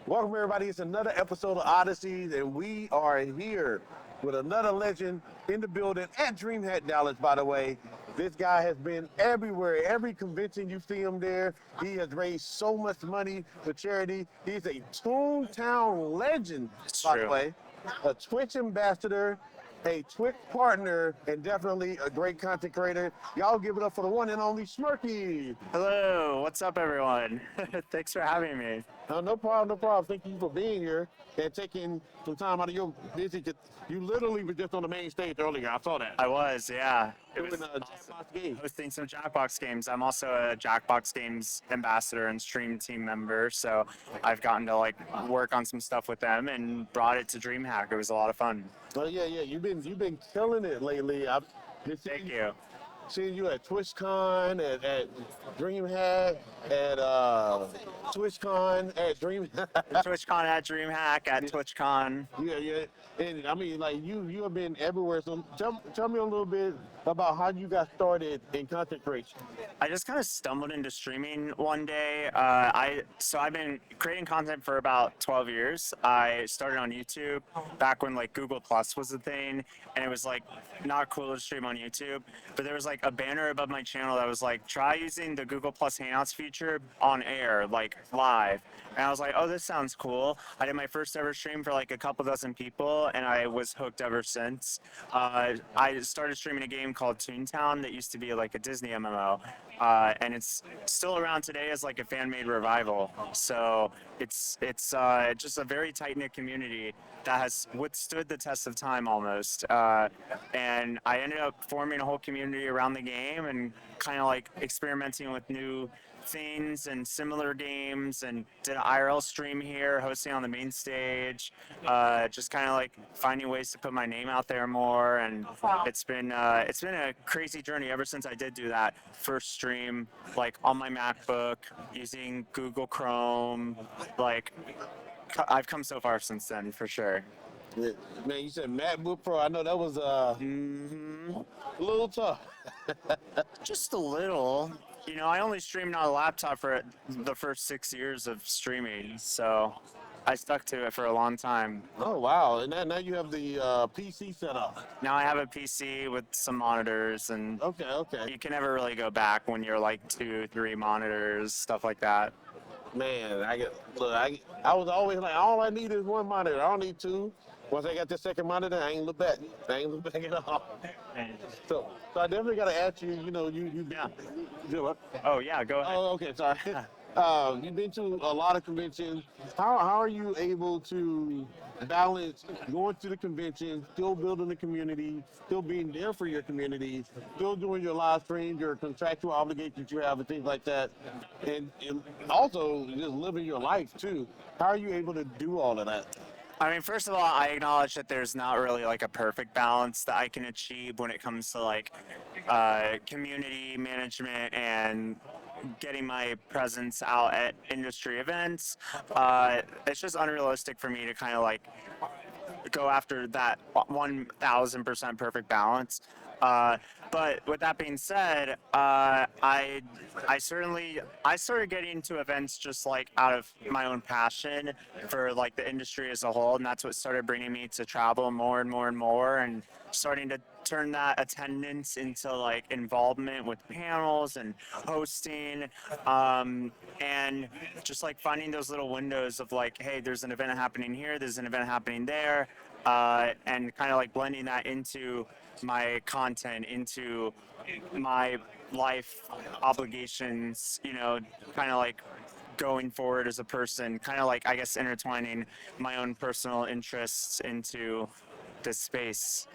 Welcome everybody, it's another episode of Odysseys, and we are here with another legend in the building at DreamHack Dallas, by the way. This guy has been everywhere, every convention you see him there. He has raised so much money for charity. He's a Toontown legend, by the way, a Twitch ambassador, a Twitch partner, and definitely a great content creator. Y'all give it up for the one and only Smirky. Hello, what's up everyone? Thanks for having me. No problem, no problem. Thank you for being here and taking some time out of your busy. You literally were just on the main stage earlier. I saw that. I was, yeah. It Doing was Jackbox Games. hosting some Jackbox Games. I'm also a Jackbox Games ambassador and stream team member, so I've gotten to work on some stuff with them and brought it to DreamHack. It was a lot of fun. Oh yeah. You've been killing it lately. I've been Thank you. seeing you at TwitchCon, at DreamHack, at TwitchCon, at DreamHack. TwitchCon at DreamHack, at TwitchCon. Yeah. And I mean, like you have been everywhere. So tell me a little bit about how you got started in content creation. I just kind of stumbled into streaming one day. I've been creating content for about 12 years. I started on YouTube back when Google Plus was a thing, and it was not cool to stream on YouTube. But there was a banner above my channel that was try using the Google Plus Hangouts feature on air, live. And I was like, oh, this sounds cool. I did my first ever stream for a couple dozen people, and I was hooked ever since. I started streaming a game called Toontown that used to be a Disney MMO, and it's still around today as a fan-made revival. So it's just a very tight-knit community that has withstood the test of time almost. And I ended up forming a whole community around the game and kind of experimenting with new things and similar games, and did an IRL stream here, hosting on the main stage, just kind of finding ways to put my name out there more. And it's been a crazy journey ever since I did do that first stream, on my MacBook using Google Chrome. I've come so far since then, for sure. Man, you said MacBook Pro. I know that was a little tough. Just a little. I only streamed on a laptop for the first 6 years of streaming, so I stuck to it for a long time. Oh wow! And now you have the PC set up. Now I have a PC with some monitors, and Okay. you can never really go back when you're 2, 3 monitors, stuff like that. Man, I was always all I need is one monitor. I don't need two. Once I got the second monitor, I ain't look back. At all. So I definitely got to ask you. Yeah. Do what? Oh yeah, go ahead. Oh, okay. Sorry. You've been to a lot of conventions. How are you able to balance going to the convention, still building the community, still being there for your community, still doing your live streams, your contractual obligations you have, and things like that, and also just living your life too? How are you able to do all of that? I mean, first of all, I acknowledge that there's not really a perfect balance that I can achieve when it comes to community management and getting my presence out at industry events. It's just unrealistic for me to kind of go after that 1,000% perfect balance. But with that being said, I started getting into events just out of my own passion for the industry as a whole, and that's what started bringing me to travel more and more and more, and starting to turn that attendance into involvement with panels and hosting, and just finding those little windows of hey, there's an event happening here, there's an event happening there, and kind of blending that into my content, into my life obligations, kind of going forward as a person, kind of I guess intertwining my own personal interests into this space,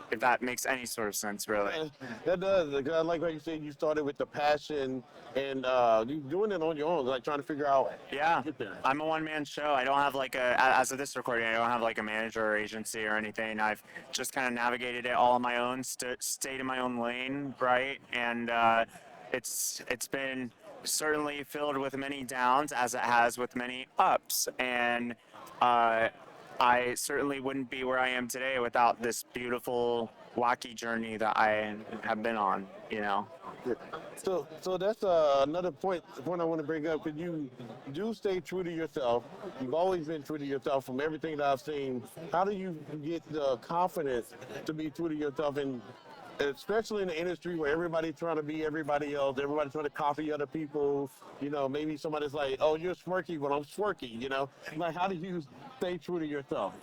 if that makes any sort of sense, really. That does. I like you said, you started with the passion, and you doing it on your own, trying to figure out. Yeah, I'm a one-man show. I don't have as of this recording, I don't have a manager or agency or anything. I've just kind of navigated it all on my own, stayed in my own lane, right? And it's been certainly filled with many downs, as it has with many ups. And I certainly wouldn't be where I am today without this beautiful wacky journey that I have been on, you know. So that's another point I want to bring up. Because you do stay true to yourself. You've always been true to yourself from everything that I've seen. How do you get the confidence to be true to yourself, and especially in the industry where everybody's trying to be everybody else, everybody's trying to copy other people. You know, maybe somebody's like, "Oh, you're Smirky, but I'm Smirky." You know, like how do you stay true to yourself?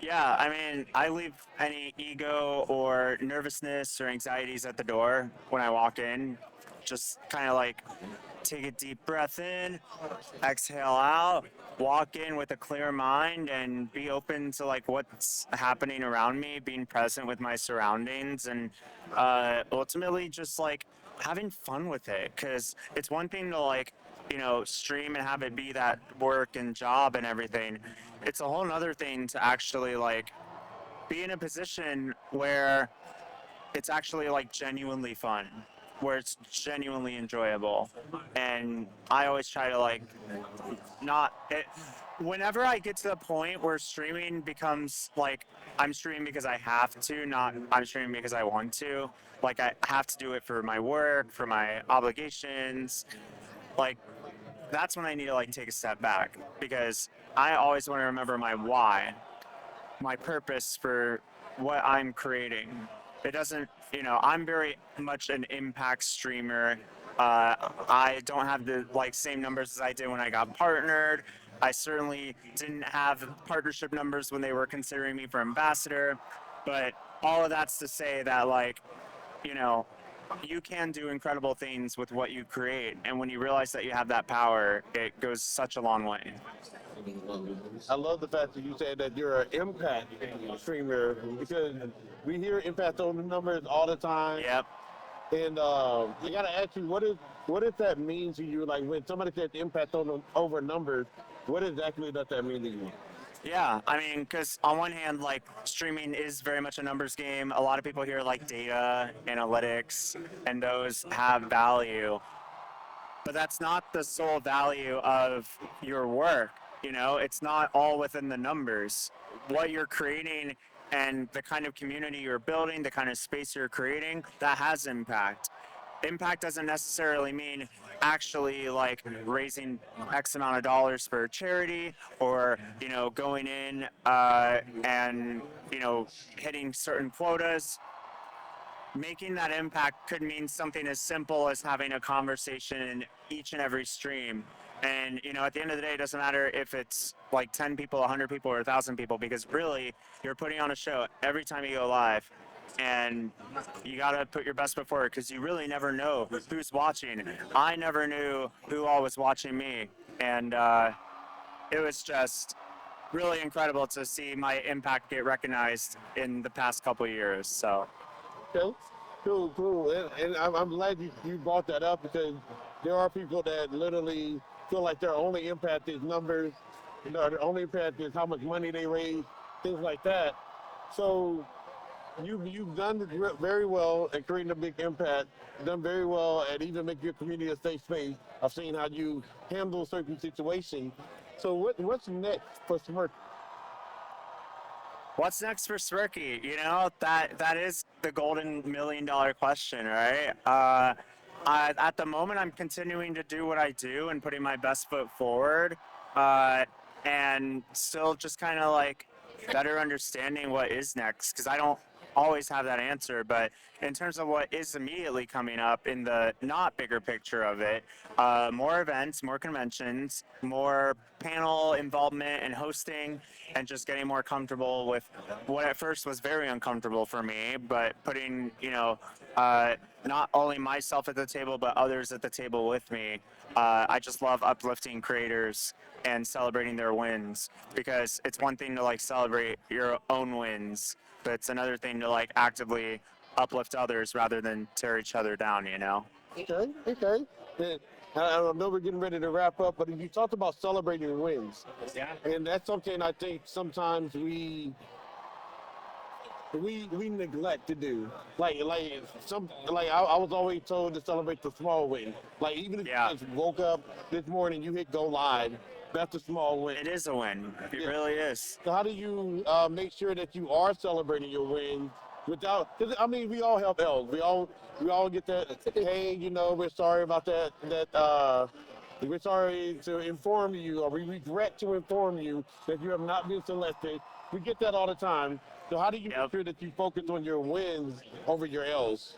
Yeah, I mean, I leave any ego or nervousness or anxieties at the door when I walk in. Just kind of like take a deep breath in, exhale out, walk in with a clear mind and be open to like what's happening around me, being present with my surroundings, and ultimately just like having fun with it. Because it's one thing to like, you know, stream and have it be that work and job and everything. It's a whole nother thing to actually like be in a position where it's actually like genuinely fun, where it's genuinely enjoyable. And I always try to like not it, whenever I get to the point where streaming becomes like I'm streaming because I have to, not I'm streaming because I want to. Like I have to do it for my work, for my obligations. Like that's when I need to like take a step back, because I always want to remember my why, my purpose for what I'm creating. It doesn't, you know, I'm very much an impact streamer. I don't have the like same numbers as I did when I got partnered. I certainly didn't have partnership numbers when they were considering me for ambassador, but all of that's to say that like, you know, you can do incredible things with what you create, and when you realize that you have that power, it goes such a long way. I love the fact that you said that you're an impact streamer, because we hear impact on the numbers all the time. Yep. And I gotta ask you, what does that mean to you? Like when somebody says impact over numbers, what exactly does that mean to you? Yeah, I mean, because on one hand, like streaming is very much a numbers game. A lot of people hear like data, analytics, and those have value, but that's not the sole value of your work. You know, it's not all within the numbers. What you're creating and the kind of community you're building, the kind of space you're creating, that has impact. Impact doesn't necessarily mean actually like raising X amount of dollars for a charity, or, you know, going in and, you know, hitting certain quotas. Making that impact could mean something as simple as having a conversation in each and every stream. And, you know, at the end of the day, it doesn't matter if it's like 10 people, 100 people, or 1,000 people, because really, you're putting on a show every time you go live. And you got to put your best foot forward, because you really never know who's watching. I never knew who all was watching me. And it was just really incredible to see my impact get recognized in the past couple of years. So. Okay, cool. And I'm glad you brought that up, because there are people that literally feel like their only impact is numbers, you know, their only impact is how much money they raise, things like that. So you've done very well at creating a big impact, done very well at even making your community a safe space. I've seen how you handle certain situations. So what's next for Smirk? What's next for Smirky? You know, that is the golden $1 million question, right? At the moment, I'm continuing to do what I do and putting my best foot forward, and still just kind of like better understanding what is next, because I don't always have that answer. But in terms of what is immediately coming up in the not bigger picture of it, more events, more conventions, more panel involvement and hosting, and just getting more comfortable with what at first was very uncomfortable for me, but putting, you know, not only myself at the table, but others at the table with me. I just love uplifting creators and celebrating their wins, because it's one thing to like celebrate your own wins, but it's another thing to like actively uplift others rather than tear each other down, you know? Okay. And I know we're getting ready to wrap up, but you talked about celebrating wins. Yeah. And that's something I think sometimes we neglect to do. I was always told to celebrate the small win. Like even if you just woke up this morning, you hit go live, that's a small win. It is a win. It really is. So how do you make sure that you are celebrating your wins Without, cause I mean, we all have L's. We all get that. Hey, you know, we're sorry about that. We're sorry to inform you, or we regret to inform you that you have not been selected. We get that all the time. So how do you make sure that you focus on your wins over your L's?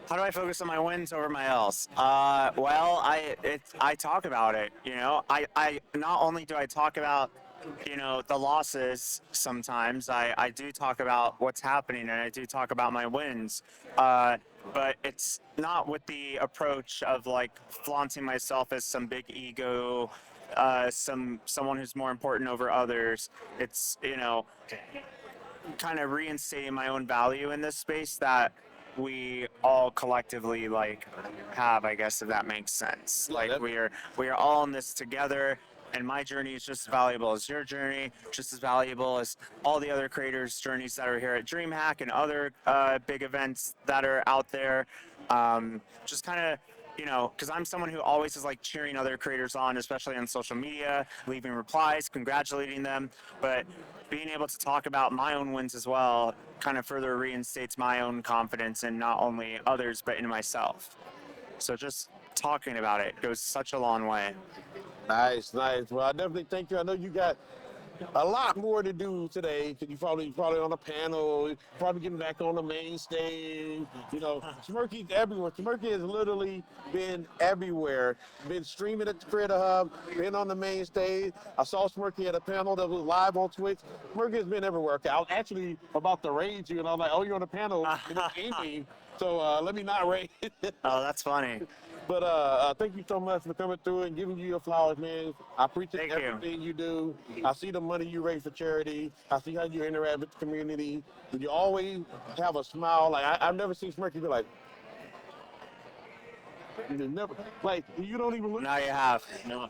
How do I focus on my wins over my L's? Well, I talk about it. You know, I not only do I talk about, you know, the losses. Sometimes I do talk about what's happening, and I do talk about my wins. But it's not with the approach of like flaunting myself as some big ego, someone who's more important over others. It's, you know, kind of reinstating my own value in this space that we all collectively like have, I guess, if that makes sense. Like we are all in this together, and my journey is just as valuable as your journey, just as valuable as all the other creators' journeys that are here at DreamHack and other big events that are out there. Just kind of, you know, because I'm someone who always is like cheering other creators on, especially on social media, leaving replies, congratulating them. But being able to talk about my own wins as well kind of further reinstates my own confidence in not only others, but in myself. So just talking about it goes such a long way. Nice, nice. Well, I definitely thank you. I know you got a lot more to do today, because you probably on a panel, probably getting back on the main stage. You know, Smirky's everywhere. Smirky has literally been everywhere. Been streaming at the Creator Hub, been on the main stage. I saw Smirky at a panel that was live on Twitch. Smirky has been everywhere. Okay, I was actually about to raid you, and I was like, oh, you're on a panel, and it's gaming, so let me not raid. Oh, that's funny. But thank you so much for coming through and giving you your flowers, man. I appreciate everything you do. I see the money you raise for charity. I see how you interact with the community. And you always have a smile. Like I've never seen Smirky be like, never, like you don't even look. Now you have. No.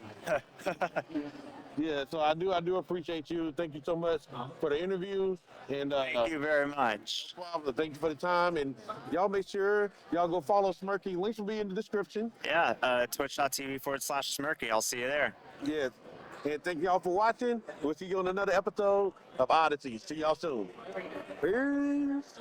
Yeah, so I do appreciate you. Thank you so much for the interview. And Thank you very much. thank you for the time. And y'all make sure y'all go follow Smirky. Links will be in the description. Yeah, twitch.tv/Smirky. I'll see you there. Yes. And thank y'all for watching. We'll see you on another episode of Odyssey. See y'all soon. Peace.